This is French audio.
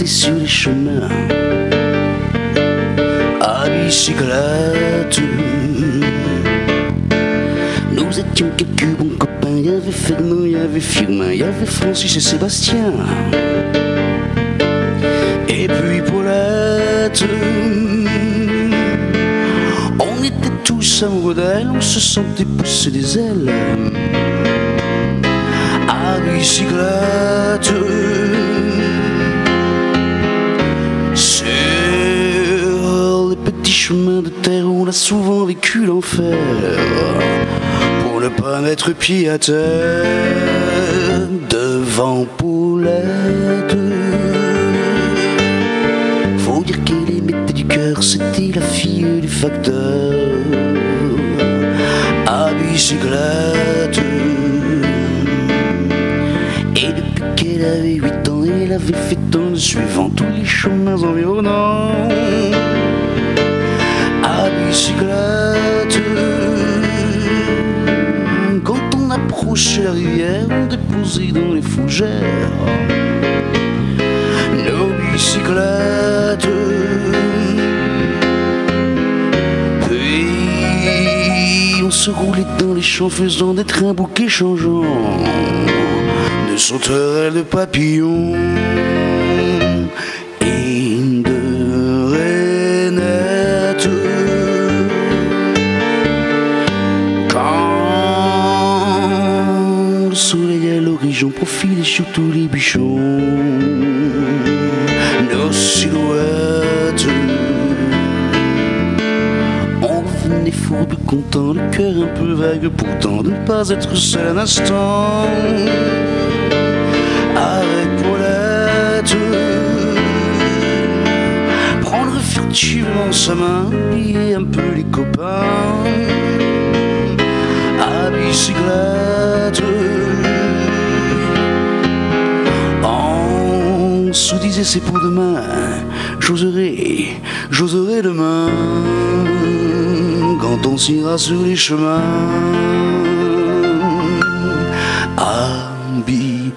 sur les chemins à bicyclette. Nous étions quelques bons copains, il y avait Fernand, il y avait Firmin, il y avait Francis et Sébastien. Et puis Paulette. On était tous amoureux d'elle, on se sentait pousser des ailes à bicyclette. Sur les petits chemins de terre où on a souvent vécu l'enfer, pour ne pas mettre pied à terre devant Paulette. Faut dire qu'elle émettait du cœur, c'était la fille du facteur à bicyclette. Et depuis qu'elle avait 8 ans, elle avait fait en suivant tous les chemins environnants à bicyclette. Quand on approchait la rivière, on déposait dans les fougères nos bicyclettes. Puis on se roulait dans les champs faisant des trains bouquets changeants de sauterelles de papillons et de rainettes. Quand le soleil à l'horizon profilait sur tous les bichons, nos silhouettes, on revenait fourbe content, le cœur un peu vague pourtant de ne pas être seul un instant avec Paulette. Prendre furtivement sa main, oublier un peu les copains à bicyclette. On se disait c'est pour demain, j'oserai demain quand on s'ira sur les chemins à bicyclette.